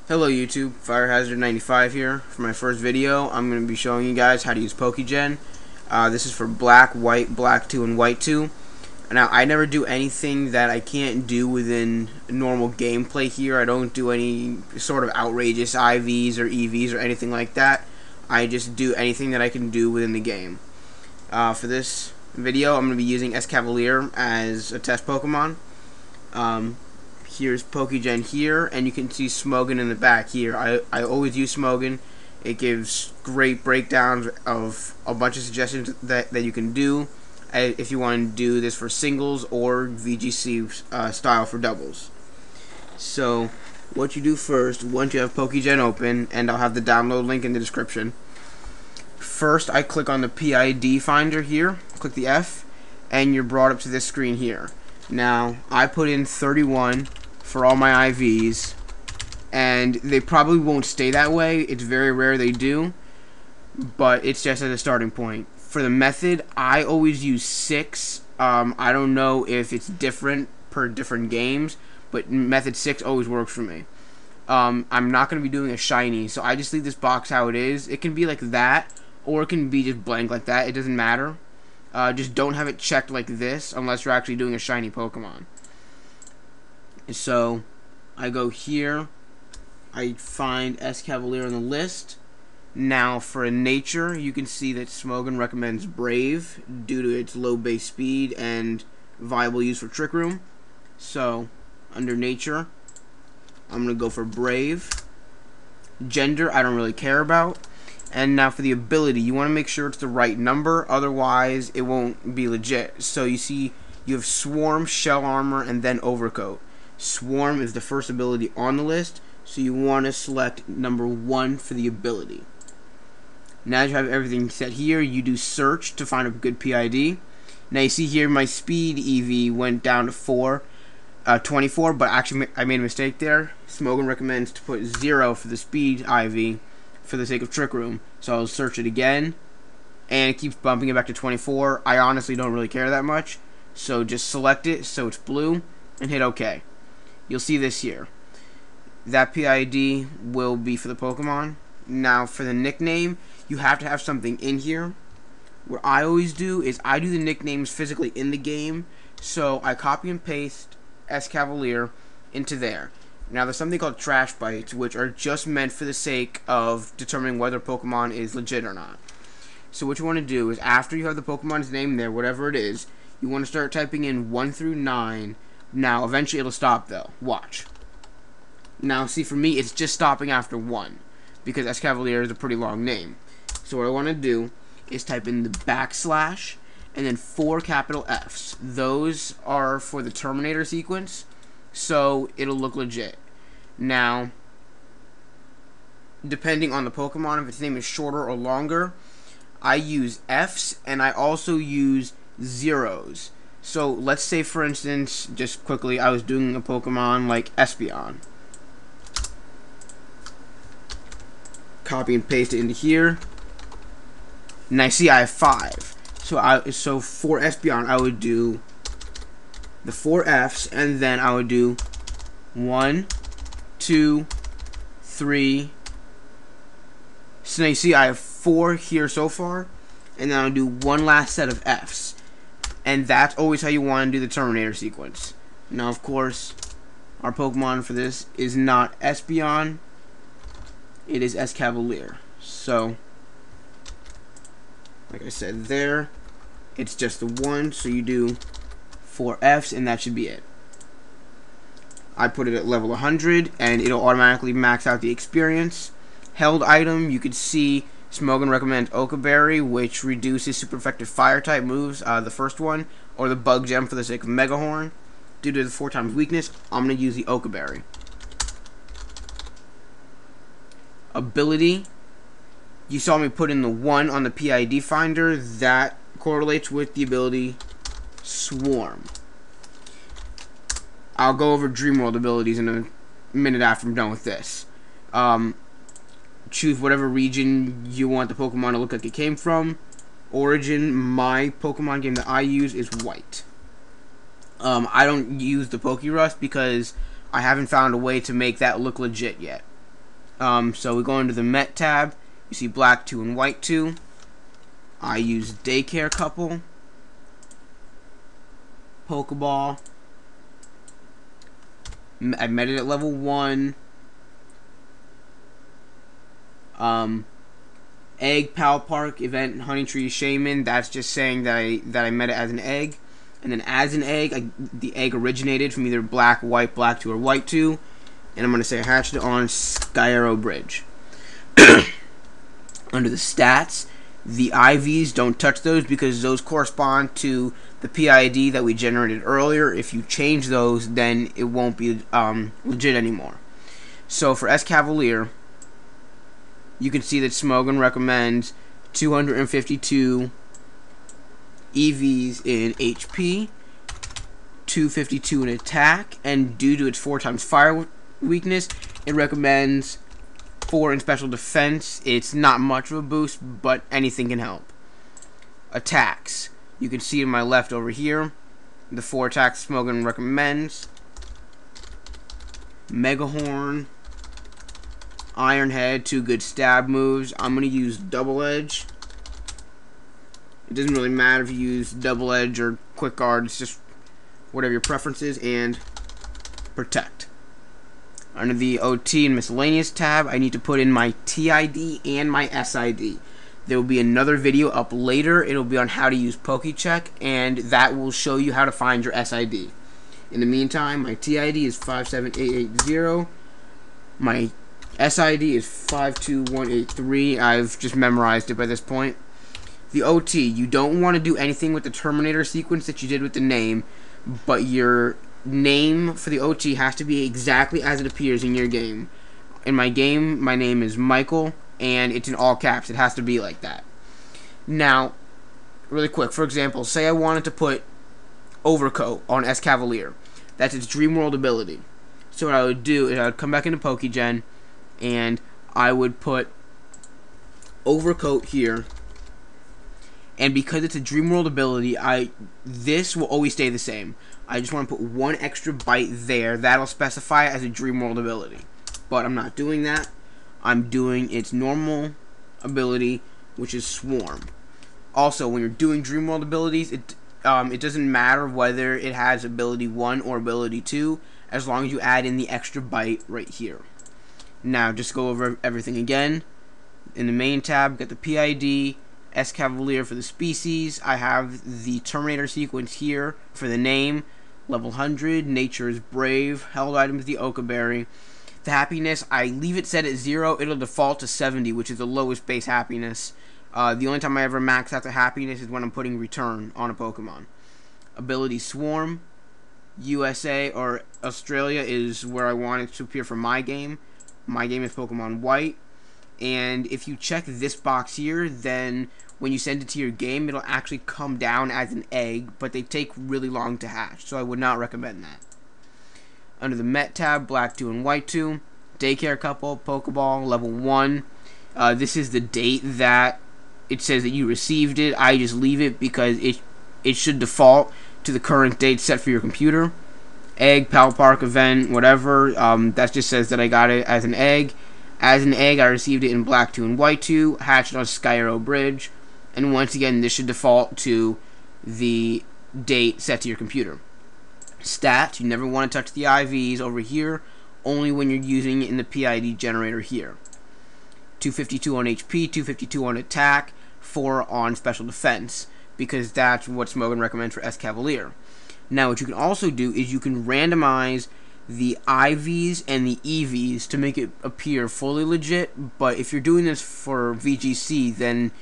Hello YouTube, FireHazard95 here. For my first video, I'm going to be showing you guys how to use Pokegen. This is for black, white, black 2, and white 2. Now, I never do anything that I can't do within normal gameplay here. I don't do any sort of outrageous IVs or EVs or anything like that. I just do anything that I can do within the game. For this video, I'm going to be using Escavalier as a test Pokemon. Here's Pokegen here, and you can see Smogon in the back here. I always use Smogon. It gives great breakdowns of a bunch of suggestions that you can do if you want to do this for singles or VGC style for doubles. So what you do first, once you have Pokegen open, and I'll have the download link in the description. First, I click on the PID finder here, click the F, and you're brought up to this screen here. Now, I put in 31 for all my IVs, and they probably won't stay that way. It's very rare they do, but it's just as a starting point. For the method, I always use 6. I don't know if it's different per different games, but method 6 always works for me. I'm not going to be doing a shiny, so I just leave this box how it is. It can be like that, or it can be just blank like that. It doesn't matter. Just don't have it checked like this unless you're actually doing a shiny Pokemon. So I go here, I find Escavalier on the list. Now for a nature, you can see that Smogon recommends Brave due to its low base speed and viable use for Trick Room. So under nature, I'm going to go for Brave. Gender, I don't really care about. And now for the ability, you want to make sure it's the right number, otherwise it won't be legit. So you see you have Swarm, Shell Armor, and then Overcoat. Swarm is the first ability on the list, so you want to select number 1 for the ability. Now that you have everything set here, you do search to find a good PID. Now you see here my speed EV went down to 24, but actually I made a mistake there. Smogon recommends to put 0 for the speed IV for the sake of Trick Room. So I'll search it again, and it keeps bumping it back to 24. I honestly don't really care that much, so just select it so it's blue and hit OK. You'll see this here. That PID will be for the Pokemon. Now for the nickname, you have to have something in here. What I always do is I do the nicknames physically in the game, so I copy and paste Escavalier into there. Now there's something called trash bites, which are just meant for the sake of determining whether Pokemon is legit or not. So what you want to do is after you have the Pokemon's name there, whatever it is, you want to start typing in 1 through 9. Now eventually it'll stop though. Watch. Now see, for me it's just stopping after 1 because Escavalier is a pretty long name. So what I want to do is type in the backslash and then 4 capital Fs. Those are for the Terminator sequence, so it'll look legit. Now, depending on the Pokemon, if its name is shorter or longer, I use Fs and I also use zeros. So let's say, for instance, just quickly, I was doing a Pokemon like Espeon. Copy and paste it into here. And I see I have 5. So for Espeon, I would do the 4 Fs, and then I would do 1, 2, 3. So now you see I have 4 here so far, and then I'll do one last set of Fs. And that's always how you want to do the Terminator sequence. Now, of course, our Pokemon for this is not Espeon. It is Escavalier. So, like I said there, it's just the 1, so you do 4 Fs, and that should be it. I put it at level 100, and it'll automatically max out the experience. Held item, you could see Smogon recommends Oka Berry, which reduces super effective fire type moves, the first one, or the Bug Gem for the sake of Mega Horn. Due to the 4 times weakness, I'm going to use the Oka Berry. Ability, you saw me put in the 1 on the PID finder. That correlates with the ability Swarm. I'll go over Dreamworld abilities in a minute after I'm done with this. Choose whatever region you want the Pokemon to look like it came from. Origin, my Pokemon game that I use is white. I don't use the Pokerust because I haven't found a way to make that look legit yet. So we go into the Met tab. You see black 2 and white 2. I use Daycare Couple, Pokeball. I met it at level 1. Egg Pal Park Event Honey Tree Shaman. That's just saying that I met it as an egg. And then as an egg, the egg originated from either black 2, or white 2. And I'm going to say I hatched it on Sky Arrow Bridge. Under the stats, the IVs, don't touch those because those correspond to the PID that we generated earlier. If you change those, then it won't be legit anymore. So for Escavalier, you can see that Smogon recommends 252 EVs in HP, 252 in attack, and due to its 4x fire weakness, it recommends 4 in special defense. It's not much of a boost, but anything can help. Attacks. You can see in my left over here, the 4 attacks Smogon recommends. Megahorn, Iron Head, 2 good stab moves. I'm going to use Double Edge. It doesn't really matter if you use Double Edge or Quick Guard. It's just whatever your preference is. And Protect. Under the OT and Miscellaneous tab, I need to put in my TID and my SID. There will be another video up later. It'll be on how to use Pokecheck, and that will show you how to find your SID. In the meantime, my TID is 57880. My SID is 52183. I've just memorized it by this point. The OT, you don't want to do anything with the Terminator sequence that you did with the name, but your name for the OT has to be exactly as it appears in your game. In my game, my name is Michael, and it's in all caps. It has to be like that. Now, really quick, for example, say I wanted to put Overcoat on Escavalier. That's its Dream World ability. So what I would do is I would come back into Pokegen, and I would put Overcoat here. And because it's a Dream World ability, this will always stay the same. I just want to put 1 extra byte there. That'll specify it as a Dream World ability. But I'm not doing that. I'm doing its normal ability, which is Swarm. Also, when you're doing Dream World abilities, it doesn't matter whether it has ability 1 or ability 2, as long as you add in the extra byte right here. Now, just go over everything again. In the main tab, got the PID, Escavalier for the species. I have the Terminator sequence here for the name. Level 100, Nature is Brave. Held item is the Okaberry. The happiness, I leave it set at 0. It'll default to 70, which is the lowest base happiness. The only time I ever max out the happiness is when I'm putting Return on a Pokemon. Ability Swarm. USA or Australia is where I want it to appear for my game. My game is Pokemon White. And if you check this box here, then when you send it to your game, it'll actually come down as an egg, but they take really long to hatch, so I would not recommend that. Under the Met tab, black 2 and white 2, Daycare Couple, Pokeball, level 1. This is the date that it says that you received it. I just leave it because it should default to the current date set for your computer. Egg, Pal Park event, whatever. That just says that I got it as an egg. As an egg, I received it in black 2 and white 2, hatched on Sky Arrow Bridge. And once again, this should default to the date set to your computer. Stats, you never want to touch the IVs over here, only when you're using it in the PID generator here. 252 on HP, 252 on attack, 4 on special defense, because that's what Smogon recommends for Escavalier. Now, what you can also do is you can randomize the IVs and the EVs to make it appear fully legit, but if you're doing this for VGC, then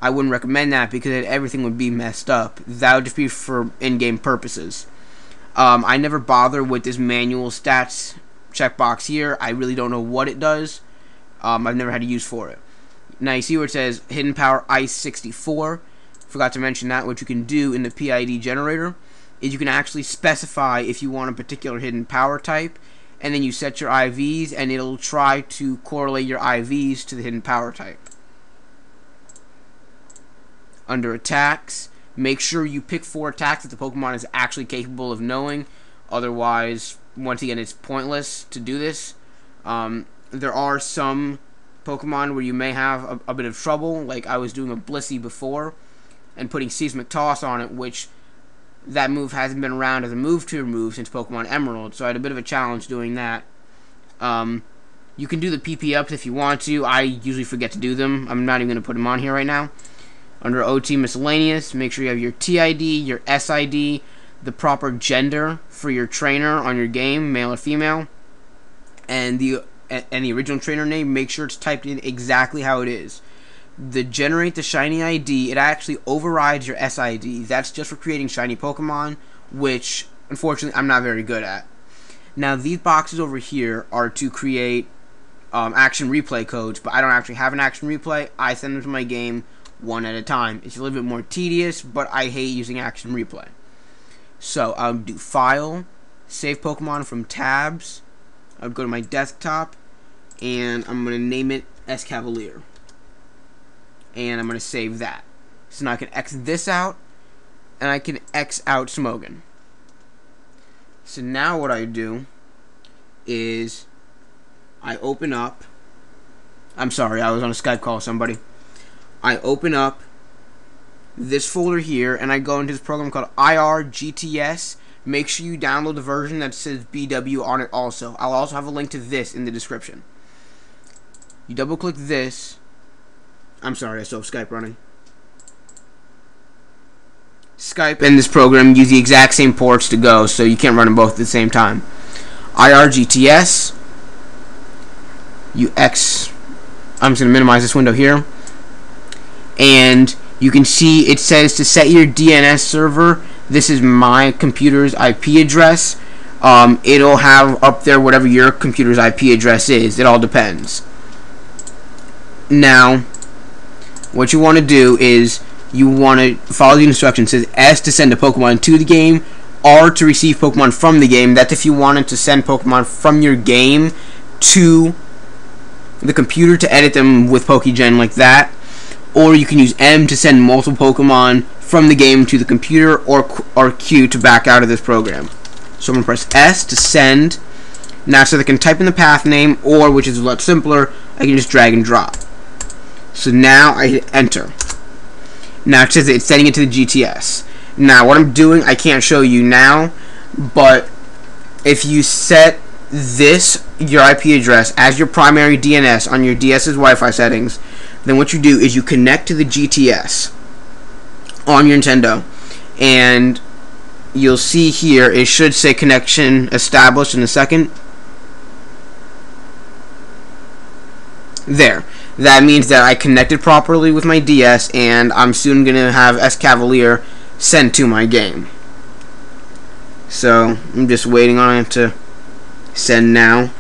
I wouldn't recommend that because everything would be messed up. That would just be for in-game purposes. I never bother with this manual stats checkbox here. I really don't know what it does. I've never had a use for it. Now you see where it says Hidden Power Ice 64. Forgot to mention that. What you can do in the PID generator is you can actually specify if you want a particular hidden power type, and then you set your IVs, and it'll try to correlate your IVs to the hidden power type. Under attacks, make sure you pick 4 attacks that the Pokemon is actually capable of knowing. Otherwise, once again, it's pointless to do this. there are some Pokemon where you may have a bit of trouble, like I was doing a Blissey before and putting Seismic Toss on it, which that move hasn't been around as a move to remove since Pokemon Emerald, so I had a bit of a challenge doing that. You can do the PP ups if you want to. I usually forget to do them. I'm not even going to put them on here right now. Under OT Miscellaneous, make sure you have your TID, your SID, the proper gender for your trainer on your game, male or female, and the original trainer name. Make sure it's typed in exactly how it is. The generate the shiny ID, it actually overrides your SID. That's just for creating shiny Pokemon, which unfortunately I'm not very good at. Now these boxes over here are to create action replay codes, but I don't actually have an action replay. I send them to my game one at a time. It's a little bit more tedious, but I hate using action replay. So I'll do File, Save Pokemon from Tabs. I'll go to my desktop, and I'm going to name it Escavalier. And I'm going to save that. So now I can X this out, and I can X out Smogon. So now what I do is I open up. I'm sorry, I was on a Skype call with somebody. I open up this folder here, and I go into this program called IRGTS. Make sure you download the version that says BW on it also. I'll also have a link to this in the description. You double click this. I'm sorry, I still have Skype running. Skype and this program use the exact same ports to go, so you can't run them both at the same time. IRGTS. I'm just going to minimize this window here. And you can see it says to set your DNS server. This is my computer's IP address. It'll have up there whatever your computer's IP address is. It all depends. Now, what you want to do is you want to follow the instructions. It says S to send a Pokemon to the game, R to receive Pokemon from the game. That's if you wanted to send Pokemon from your game to the computer to edit them with Pokegen like that. Or you can use M to send multiple Pokemon from the game to the computer, or Q to back out of this program. So I'm going to press S to send. Now so they can type in the path name, or, which is a lot simpler, I can just drag and drop. So now I hit enter. Now it says it's sending it to the GTS. Now what I'm doing, I can't show you now, but if you set this, your IP address, as your primary DNS on your DS's Wi-Fi settings, then what you do is you connect to the GTS on your Nintendo, and you'll see here it should say connection established in a second. There. That means that I connected properly with my DS, and I'm soon going to have Escavalier sent to my game. So I'm just waiting on it to send now.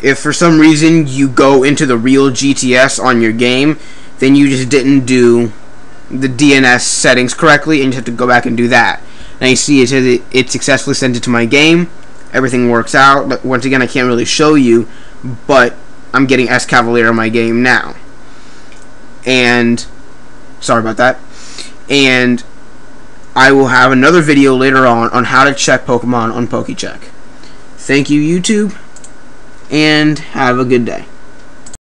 If for some reason you go into the real GTS on your game, then you just didn't do the DNS settings correctly, and you have to go back and do that. Now you see it says it successfully sent it to my game. Everything works out. But once again, I can't really show you, but I'm getting Escavalier in my game now. And sorry about that. And I will have another video later on how to check Pokemon on PokeCheck. Thank you, YouTube, and have a good day.